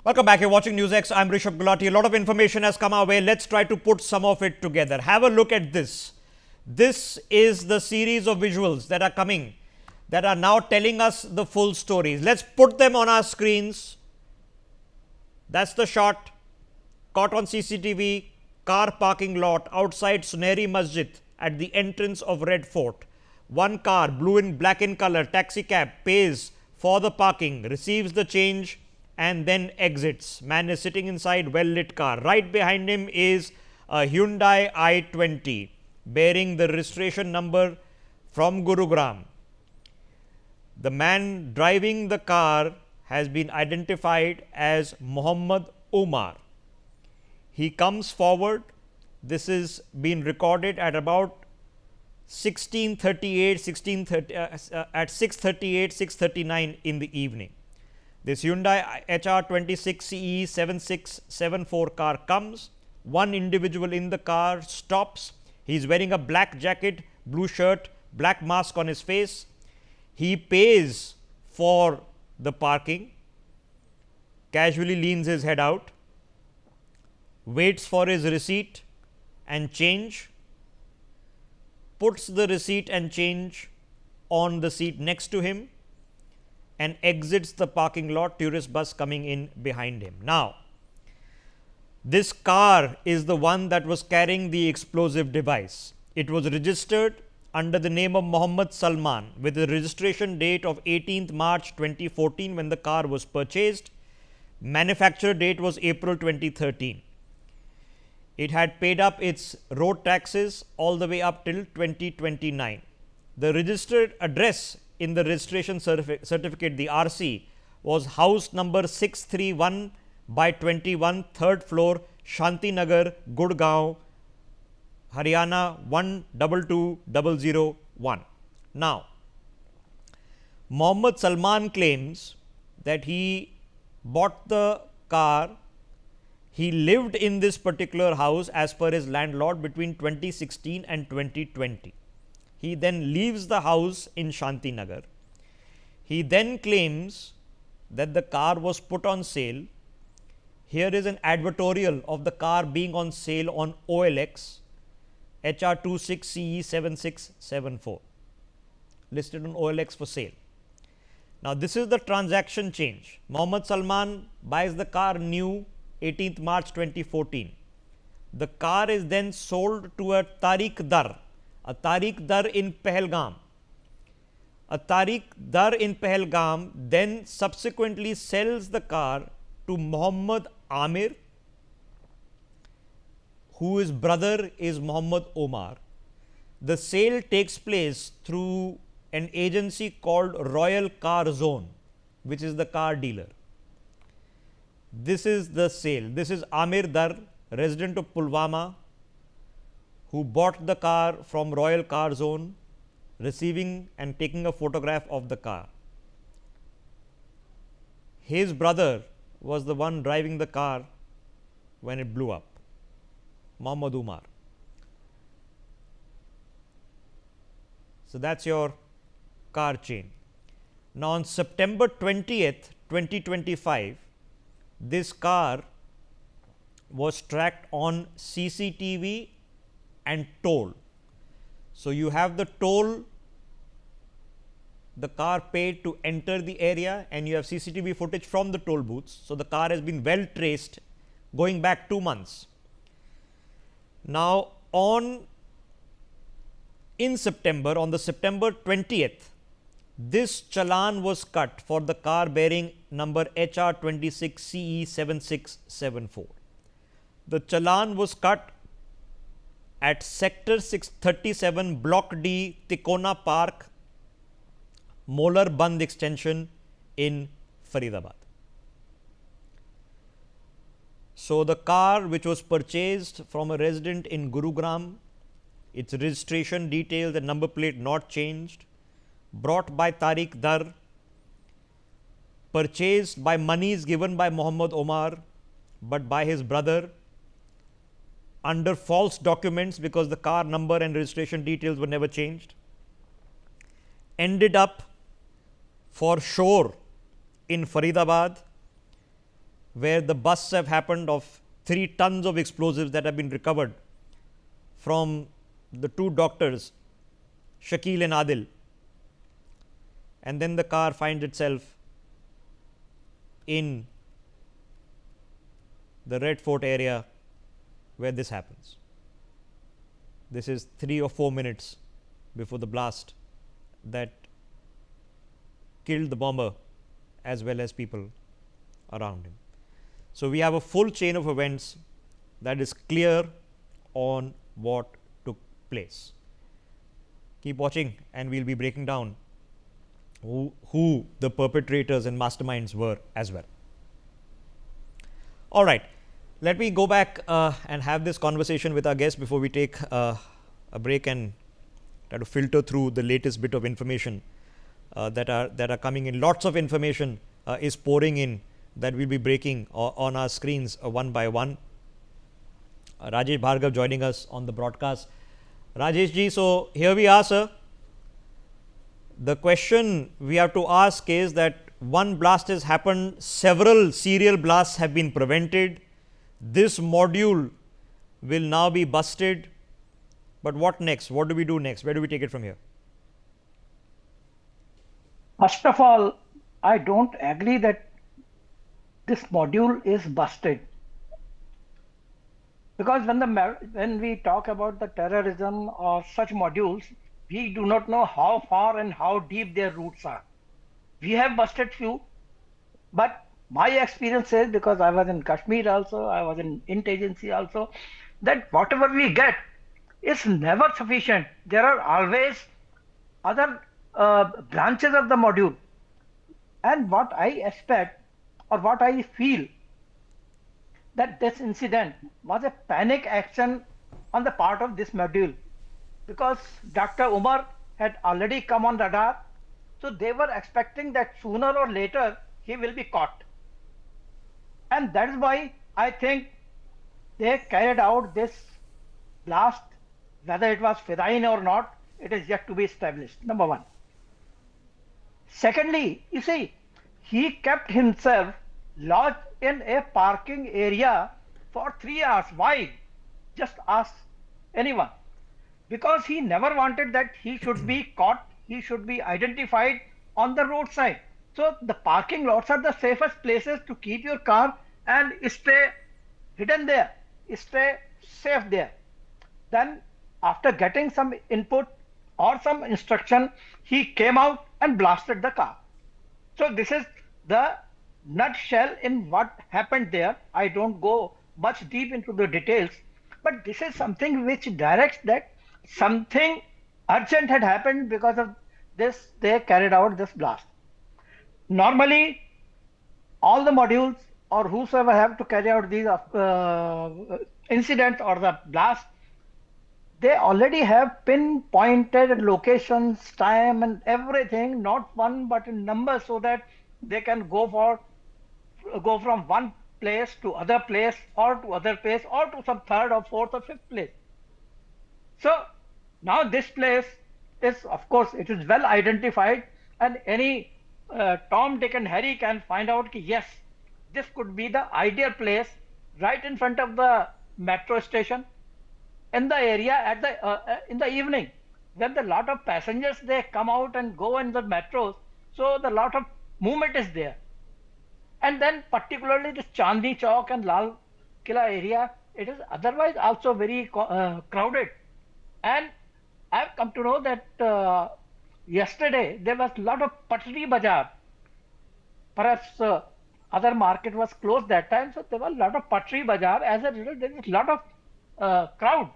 Welcome back. You're watching NewsX. I'm Rishabh Gulati. A lot of information has come our way. Let's try to put some of it together. Have a look at this. This is the series of visuals that are coming that are now telling us the full stories. Let's put them on our screens. That's the shot caught on CCTV, car parking lot outside Suneri Masjid at the entrance of Red Fort. One car, blue and black in color, taxi cab, pays for the parking, receives the change and then exits. Man is sitting inside well-lit car. Right behind him is a Hyundai i20 bearing the registration number from Gurugram. The man driving the car has been identified as Muhammad Umar. He comes forward. This is been recorded at about 6:39 in the evening. This Hyundai HR26 CE 7674 car comes. One individual in the car stops. He is wearing a black jacket, blue shirt, black mask on his face. He pays for the parking, casually leans his head out, waits for his receipt and change, puts the receipt and change on the seat next to him and exits the parking lot, tourist bus coming in behind him. Now, this car is the one that was carrying the explosive device. It was registered under the name of Muhammad Salman with a registration date of 18th March 2014 when the car was purchased. Manufacturer date was April 2013. It had paid up its road taxes all the way up till 2029. The registered address in the registration certificate, the RC, was house number 631 by 21, third floor, Shanti Nagar, Gurgaon, Haryana 122001. Now, Muhammad Salman claims that he bought the car. He lived in this particular house as per his landlord between 2016 and 2020. He then leaves the house in Shanti Nagar. He then claims that the car was put on sale. Here is an advertorial of the car being on sale on OLX, HR26CE 7674, listed on OLX for sale. Now, this is the transaction change. Muhammad Salman buys the car new 18th March 2014. The car is then sold to a Tariq Dar in Pahalgam. A Tariq Dar in Pahalgam then subsequently sells the car to Muhammad Amir, whose brother is Muhammad Omar. The sale takes place through an agency called Royal Car Zone, which is the car dealer. This is the sale. This is Amir Dar, resident of Pulwama, who bought the car from Royal Car Zone, receiving and taking a photograph of the car. His brother was the one driving the car when it blew up, Muhammad Umar. So, that's your car chain. Now, on September 20th, 2025, this car was tracked on CCTV and toll. So, you have the toll the car paid to enter the area and you have CCTV footage from the toll booths. So, the car has been well traced going back 2 months. Now, in September, on the September 20th, this challan was cut for the car bearing number HR26CE 7674. The challan was cut at Sector 637 Block D, Tikona Park, Molar Band Extension in Faridabad. So, the car which was purchased from a resident in Gurugram, its registration details and number plate not changed, brought by Tariq Dar, purchased by monies given by Muhammad Omar, but by his brother under false documents because the car number and registration details were never changed, ended up for sure in Faridabad where the busts have happened of 3 tons of explosives that have been recovered from the 2 doctors, Shakil and Adil, and then the car finds itself in the Red Fort area where this happens. This is 3 or 4 minutes before the blast that killed the bomber as well as people around him. So, we have a full chain of events that is clear on what took place. Keep watching and we will be breaking down who the perpetrators and masterminds were as well. All right, let me go back and have this conversation with our guest before we take a break and try to filter through the latest bit of information that are coming in. Lots of information is pouring in that we'll be breaking on our screens one by one. Rajesh Bhargav joining us on the broadcast. Rajesh ji, so here we are, sir. The question we have to ask is that one blast has happened, several serial blasts have been prevented. This module will now be busted. But what next? What do we do next? Where do we take it from here? First of all, I don't agree that this module is busted. Because when we talk about the terrorism or such modules, we do not know how far and how deep their roots are. We have busted few, but my experience is, because I was in Kashmir also, I was in intelligence also, that whatever we get is never sufficient. There are always other branches of the module. And what I expect or what I feel, that this incident was a panic action on the part of this module, because Dr. Umar had already come on radar, so they were expecting that sooner or later he will be caught. And that is why I think they carried out this blast. Whether it was Fidain or not, it is yet to be established, number one. Secondly, you see, he kept himself lodged in a parking area for 3 hours. Why? Just ask anyone. Because he never wanted that he should be caught, he should be identified on the roadside. So the parking lots are the safest places to keep your car and stay hidden there, stay safe there. Then after getting some input or some instruction, he came out and blasted the car. So this is the nutshell in what happened there. I don't go much deep into the details, but this is something which directs that something urgent had happened. Because of this, they carried out this blast. Normally, all the modules or whosoever have to carry out these incidents or the blast, they already have pinpointed locations, time and everything, not one but in numbers, so that they can go from one place to other place or to other place or to some third or fourth or fifth place. So now this place is, of course, it is well identified, and any Tom, Dick and Harry can find out that yes, this could be the ideal place right in front of the metro station, in the area at the in the evening, when the lot of passengers they come out and go in the metros, so the lot of movement is there. And then particularly this Chandni Chowk and Lal Killa area, it is otherwise also very crowded. And I have come to know that yesterday there was a lot of Patri Bazaar. Perhaps other market was closed that time, so there was a lot of Patri Bazaar. As a result, there was a lot of crowd.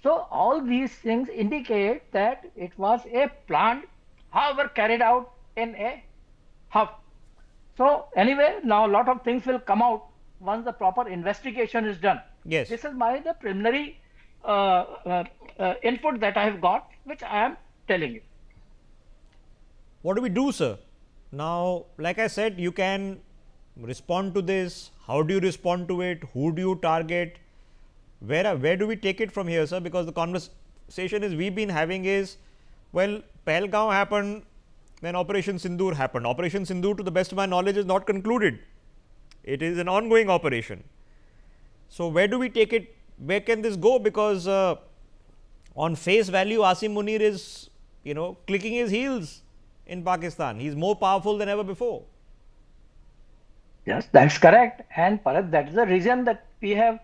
So all these things indicate that it was a planned, however carried out in a hub. So anyway, now a lot of things will come out once the proper investigation is done. Yes. This is the preliminary input that I have got, which I am telling you. What do we do, sir? Now, like I said, you can respond to this. How do you respond to it? Who do you target? Where do we take it from here, sir? Because the conversation is we've been having is, well, Pahalgam happened, then Operation Sindoor happened. Operation Sindoor, to the best of my knowledge, is not concluded. It is an ongoing operation. So, where do we take it? Where can this go? Because on face value, Asim Munir is, clicking his heels in Pakistan. He is more powerful than ever before. Yes, that's correct. And perhaps that is the reason that we have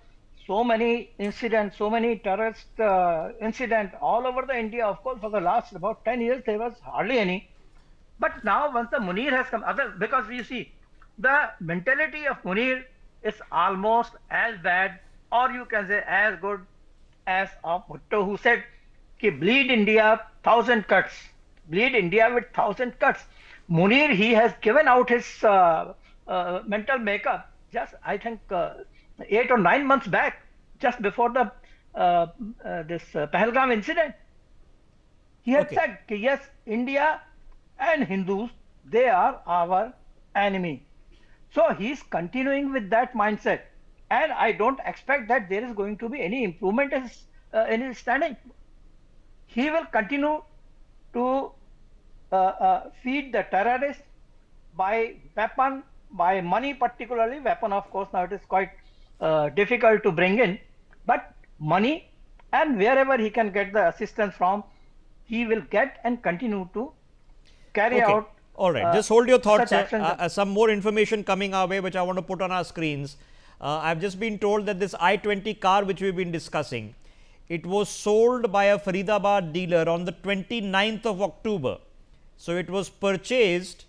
so many incidents, so many terrorist incidents all over the India. Of course, for the last about 10 years, there was hardly any. But now, once the Munir has come, because you see, the mentality of Munir is almost as bad, or you can say as good as of Bhutto, who said, "Ki bleed India, 1,000 cuts. Bleed India with 1,000 cuts." Munir, he has given out his mental makeup just, I think, 8 or 9 months back, just before the this Pahalgam incident. He had said, yes, India and Hindus, they are our enemy. So he's continuing with that mindset, and I don't expect that there is going to be any improvement in his standing. He will continue to feed the terrorists by weapon, by money, particularly weapon. Of course, now it is quite difficult to bring in, but money, and wherever he can get the assistance from, he will get and continue to carry out. All right, just hold your thoughts. Some more information coming our way, which I want to put on our screens. I've just been told that this i20 car, which we've been discussing, it was sold by a Faridabad dealer on the 29th of October. So it was purchased